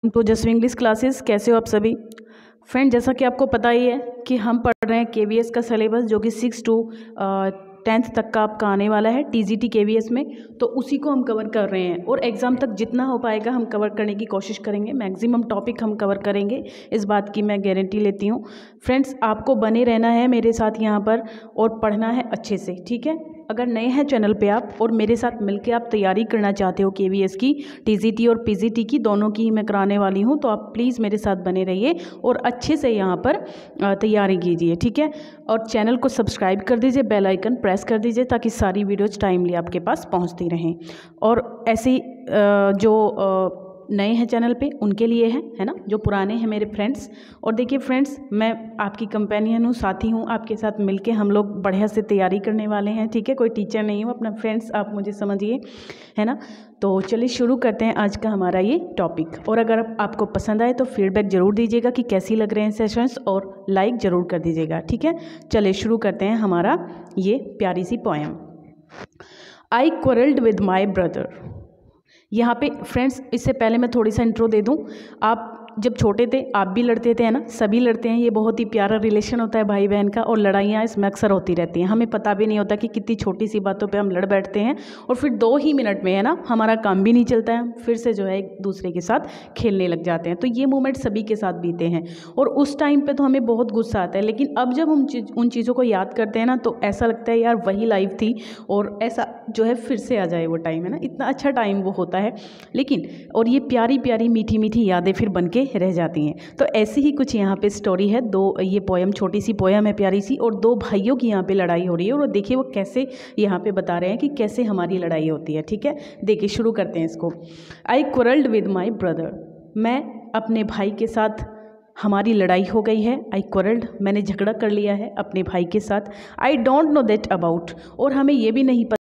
तो जसवी English classes, कैसे हो आप सभी फ्रेंड। जैसा कि आपको पता ही है कि हम पढ़ रहे हैं केवीएस का सिलेबस, जो कि 6 to 10th तक का आपका आने वाला है टीजीटी केवीएस में। तो उसी को हम कवर कर रहे हैं और एग्ज़ाम तक जितना हो पाएगा हम कवर करने की कोशिश करेंगे। मैक्सिमम टॉपिक हम कवर करेंगे, इस बात की मैं गारंटी लेती हूँ। फ्रेंड्स, आपको बने रहना है मेरे साथ यहाँ पर और पढ़ना है अच्छे से, ठीक है। अगर नए हैं चैनल पे आप और मेरे साथ मिलके आप तैयारी करना चाहते हो केवीएस की, टीजीटी और पीजीटी की, दोनों की ही मैं कराने वाली हूँ, तो आप प्लीज़ मेरे साथ बने रहिए और अच्छे से यहाँ पर तैयारी कीजिए, ठीक है। और चैनल को सब्सक्राइब कर दीजिए, बेल आइकन प्रेस कर दीजिए ताकि सारी वीडियोज टाइमली आपके पास पहुँचती रहें। और ऐसी जो नए हैं चैनल पे उनके लिए है ना, जो पुराने हैं मेरे फ्रेंड्स। और देखिए फ्रेंड्स, मैं आपकी कंपेनियन हूँ, साथी हूँ, आपके साथ मिलके हम लोग बढ़िया से तैयारी करने वाले हैं, ठीक है। कोई टीचर नहीं हूँ, अपना फ्रेंड्स आप मुझे समझिए, है ना। तो चलिए शुरू करते हैं आज का हमारा ये टॉपिक। और अगर आपको पसंद आए तो फीडबैक ज़रूर दीजिएगा कि कैसी लग रहे हैं सेशंस, और लाइक ज़रूर कर दीजिएगा, ठीक है। चलिए शुरू करते हैं हमारा ये प्यारी सी poem. I quarrelled with my brother. यहाँ पे फ्रेंड्स, इससे पहले मैं थोड़ी सा इंट्रो दे दूँ। आप जब छोटे थे आप भी लड़ते थे, है ना, सभी लड़ते हैं। ये बहुत ही प्यारा रिलेशन होता है भाई बहन का, और लड़ाइयाँ इसमें अक्सर होती रहती हैं। हमें पता भी नहीं होता कि कितनी छोटी सी बातों पे हम लड़ बैठते हैं और फिर 2 ही मिनट में, है ना, हमारा काम भी नहीं चलता है, फिर से जो है एक दूसरे के साथ खेलने लग जाते हैं। तो ये मोमेंट सभी के साथ बीते हैं और उस टाइम पर तो हमें बहुत गुस्सा आता है, लेकिन अब जब हम उन चीज़ों को याद करते हैं ना, तो ऐसा लगता है यार वही लाइफ थी और ऐसा जो है फिर से आ जाए वो टाइम, है ना। इतना अच्छा टाइम वो होता है, लेकिन और ये प्यारी प्यारी मीठी मीठी यादें फिर बन के रह जाती हैं। तो ऐसी ही कुछ यहाँ पे स्टोरी है। ये पोएम, छोटी सी पोएम है प्यारी सी, और 2 भाइयों की यहाँ पे लड़ाई हो रही है। और देखिए वो कैसे यहाँ पे बता रहे हैं कि कैसे हमारी लड़ाई होती है, ठीक है। देखिए शुरू करते हैं इसको। आई क्वारल्ड विद माई ब्रदर। मैं अपने भाई के साथ, हमारी लड़ाई हो गई है। आई क्वारल्ड, मैंने झगड़ा कर लिया है अपने भाई के साथ। I don't know that about, और हमें ये भी नहीं पता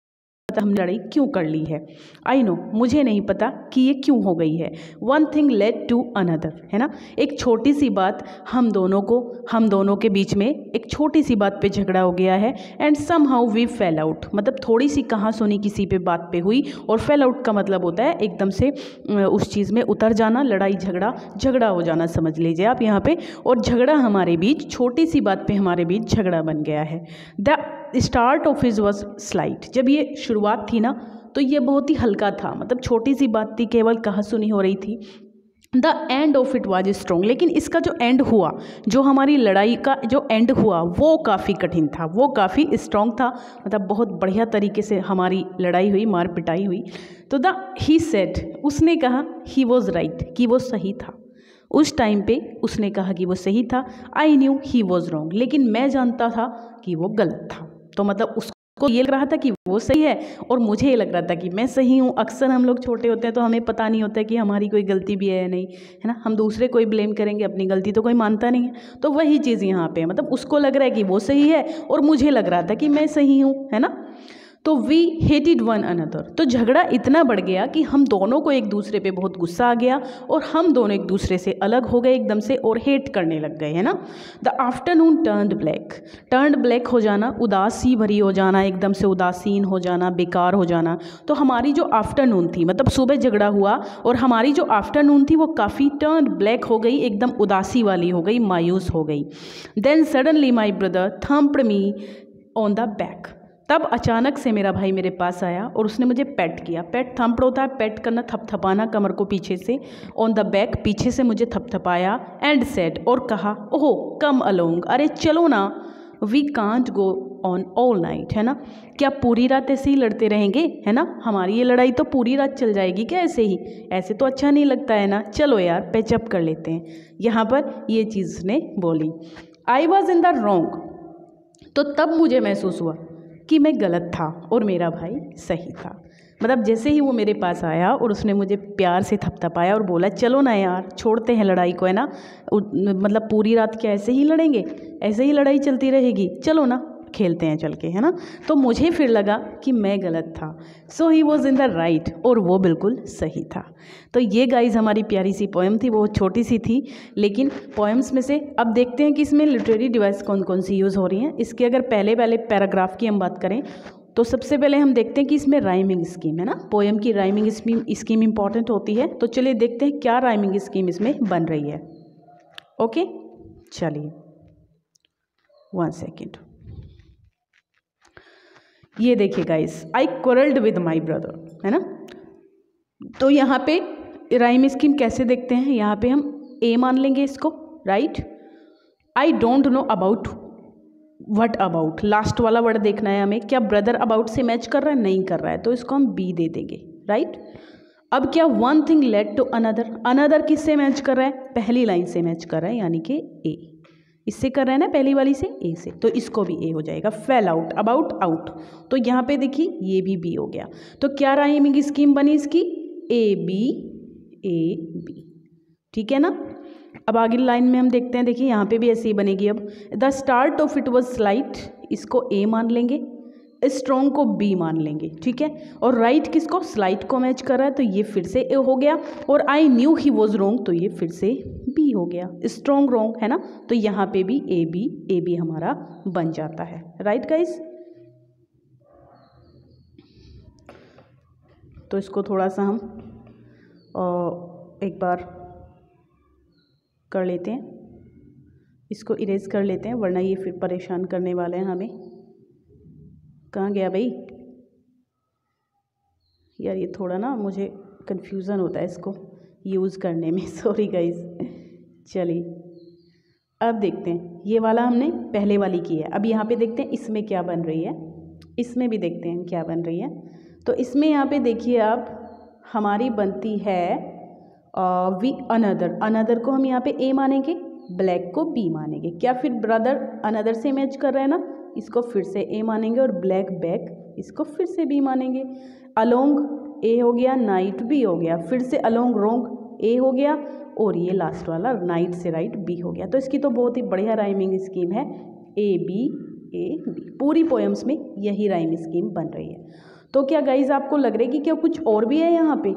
हम लड़ाई क्यों कर ली है। आई नो, मुझे नहीं पता कि ये क्यों हो गई है। One thing led to another, है ना। एक छोटी सी बात हम दोनों के बीच में एक छोटी सी बात पे झगड़ा हो गया है। And somehow we fell out, मतलब थोड़ी सी कहाँ सुनी किसी पे बात पे हुई, और फेल आउट का मतलब होता है एकदम से उस चीज़ में उतर जाना, लड़ाई झगड़ा हो जाना, समझ लीजिए आप यहाँ पे। और झगड़ा हमारे बीच, छोटी सी बात पे हमारे बीच झगड़ा बन गया है। The start of his was slight. जब ये शुरुआत थी ना तो ये बहुत ही हल्का था, मतलब छोटी सी बात थी, केवल कहा सुनी हो रही थी। The end of it was strong, लेकिन इसका जो एंड हुआ, जो हमारी लड़ाई का जो एंड हुआ, वो काफ़ी कठिन था, वो काफ़ी स्ट्रॉन्ग था, मतलब बहुत बढ़िया तरीके से हमारी लड़ाई हुई, मार पिटाई हुई। तो ही सेड, उसने कहा, ही वॉज राइट, कि वो सही था। उस टाइम पे उसने कहा कि वो सही था। I knew he was wrong, लेकिन मैं जानता था कि वो गलत था। तो मतलब उसको ये लग रहा था कि वो सही है और मुझे ये लग रहा था कि मैं सही हूँ। अक्सर हम लोग छोटे होते हैं तो हमें पता नहीं होता कि हमारी कोई गलती भी है या नहीं, है ना। हम दूसरे कोई ब्लेम करेंगे, अपनी गलती तो कोई मानता नहीं है। तो वही चीज़ यहाँ पे, मतलब उसको लग रहा है कि वो सही है और मुझे लग रहा था कि मैं सही हूँ, है ना। तो वी हेटेड वन अनदर, तो झगड़ा इतना बढ़ गया कि हम दोनों को एक दूसरे पे बहुत गुस्सा आ गया और हम दोनों एक दूसरे से अलग हो गए एकदम से और हेट करने लग गए, है ना। द आफ्टरनून टर्न्ड ब्लैक हो जाना, उदासी भरी हो जाना, एकदम से उदासीन हो जाना, बेकार हो जाना। तो हमारी जो आफ्टरनून थी, मतलब सुबह झगड़ा हुआ और हमारी जो आफ्टरनून थी वो काफ़ी टर्न्ड ब्लैक हो गई, एकदम उदासी वाली हो गई, मायूस हो गई। Then suddenly my brother thumped me on the back. तब अचानक से मेरा भाई मेरे पास आया और उसने मुझे पेट किया। पेट थम्प्ड होता है, पेट करना, थपथपाना कमर को पीछे से। ऑन द बैक, पीछे से मुझे थपथपाया। एंड सेड, और कहा, ओह कम अलोंग, अरे चलो ना। We can't go on all night, है ना। क्या पूरी रात ऐसे ही लड़ते रहेंगे, है ना। हमारी ये लड़ाई तो पूरी रात चल जाएगी क्या ऐसे ही, ऐसे तो अच्छा नहीं लगता है ना। चलो यार पैचअप कर लेते हैं। यहाँ पर ये चीज़ उसने बोली। I was in the wrong, तो तब मुझे महसूस हुआ कि मैं गलत था और मेरा भाई सही था। मतलब जैसे ही वो मेरे पास आया और उसने मुझे प्यार से थपथपाया और बोला, चलो ना यार छोड़ते हैं लड़ाई को, है ना। मतलब पूरी रात क्या ऐसे ही लड़ेंगे, ऐसे ही लड़ाई चलती रहेगी, चलो ना खेलते हैं चल के, है ना। तो मुझे फिर लगा कि मैं गलत था। So he was in the right, और वो बिल्कुल सही था। तो ये गाइज हमारी प्यारी सी पोएम थी, वो छोटी सी थी लेकिन पोएम्स में से। अब देखते हैं कि इसमें लिटरेरी डिवाइस कौन कौन सी यूज़ हो रही हैं। इसके अगर पहले पैराग्राफ की हम बात करें तो सबसे पहले हम देखते हैं कि इसमें राइमिंग स्कीम है ना, पोएम की राइमिंग स्कीम इंपॉर्टेंट होती है। तो चलिए देखते हैं क्या राइमिंग स्कीम इसमें बन रही है। ओके, चलिए 1 सेकेंड। ये देखिए guys, I quarrelled with my brother, है ना। तो यहाँ पे राइम स्कीम कैसे देखते हैं, यहाँ पे हम ए मान लेंगे इसको, right. I don't know about, what about, last वाला वर्ड देखना है हमें, क्या ब्रदर अबाउट से मैच कर रहा है, नहीं कर रहा है, तो इसको हम बी दे देंगे, राइट। अब क्या one thing led to another, another किससे मैच कर रहा है, पहली लाइन से मैच कर रहा है, यानी कि ए, इससे कर रहे हैं ना पहली वाली से, ए से, तो इसको भी ए हो जाएगा। फेल आउट, अबाउट आउट, तो यहाँ पे देखिए ये भी बी हो गया। तो क्या राइमिंग स्कीम बनी इसकी, ए बी, ठीक है ना। अब आगे लाइन में हम देखते हैं, देखिए यहाँ पे भी ऐसे ही बनेगी। अब the start of it was slight, इसको ए मान लेंगे, स्ट्रॉन्ग को बी मान लेंगे, ठीक है। और राइट किसको, स्लाइट को मैच कर रहा है, तो ये फिर से ए हो गया। और I knew he was wrong, तो ये फिर से बी हो गया, स्ट्रॉन्ग रॉन्ग, है ना। तो यहाँ पे भी ए बी हमारा बन जाता है, राइट गाइस। तो इसको थोड़ा सा हम एक बार कर लेते हैं, इसको इरेज कर लेते हैं, वरना ये फिर परेशान करने वाले हैं हमें। कहाँ गया भाई यार, ये थोड़ा ना मुझे कन्फ्यूज़न होता है इसको यूज़ करने में, सॉरी गाइस। चलिए अब देखते हैं, ये वाला हमने पहले वाली की है। अब यहाँ पे देखते हैं इसमें क्या बन रही है, इसमें भी देखते हैं क्या बन रही है। तो इसमें यहाँ पे देखिए आप, हमारी बनती है वी अनदर, अनदर को हम यहाँ पे ए मानेंगे, ब्लैक को बी मानेंगे। क्या फिर ब्रदर अनदर से मैच कर रहा है ना, इसको फिर से ए मानेंगे, और ब्लैक बैक, इसको फिर से बी मानेंगे। अलोंग ए हो गया, नाइट बी हो गया, फिर से अलोंग रोंग ए हो गया, और ये लास्ट वाला नाइट से राइट बी हो गया। तो इसकी तो बहुत ही बढ़िया राइमिंग स्कीम है, ए बी। पूरी पोएम्स में यही राइम स्कीम बन रही है। तो क्या गाइज आपको लग रहा है कि क्या कुछ और भी है यहाँ पे,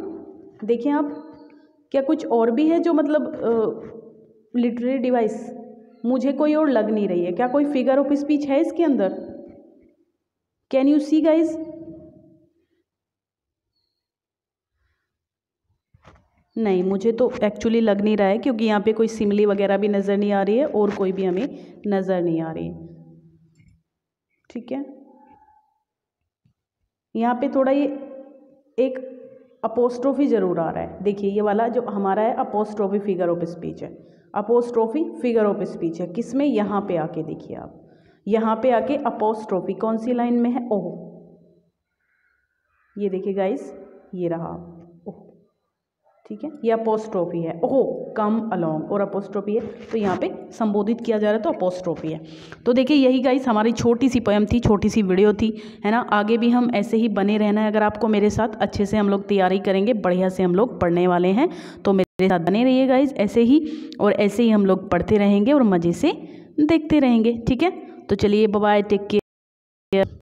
देखें आप, क्या कुछ और भी है जो मतलब लिटरेरी डिवाइस, मुझे कोई और लग नहीं रही है। क्या कोई फिगर ऑफ स्पीच है इसके अंदर, कैन यू सी गाइज। नहीं, मुझे तो एक्चुअली लग नहीं रहा है, क्योंकि यहाँ पे कोई सिमिली वगैरह भी नज़र नहीं आ रही है, और कोई भी हमें नज़र नहीं आ रही, ठीक है। यहाँ पे थोड़ा ये एक अपोस्ट्रोफी ज़रूर आ रहा है, देखिए ये वाला जो हमारा है अपोस्ट्रोफी फिगर ऑफ स्पीच है, अपोस्ट्रोफी फिगर ऑफ स्पीच है। किसमें, यहाँ पे आके देखिए आप, यहाँ पे आके अपोस्ट्रोफी कौन सी लाइन में है, ओह, ये देखिए गाइस, ये रहा ओह, ठीक है, ये अपोस्ट्रोफी है, ओह कम अलोंग, और अपोस्ट्रोफी है, तो यहाँ पे संबोधित किया जा रहा है, तो अपोस्ट्रोफी है। तो देखिए यही गाइस हमारी छोटी सी पोएम थी, छोटी सी वीडियो थी, है ना। आगे भी हम ऐसे ही बने रहना है, अगर आपको मेरे साथ अच्छे से हम लोग तैयारी करेंगे, बढ़िया से हम लोग पढ़ने वाले हैं, तो मेरे साथ बने रहिए गाइस ऐसे ही, और ऐसे ही हम लोग पढ़ते रहेंगे और मज़े से देखते रहेंगे, ठीक है। तो चलिए बाय बाय, टेक केयर।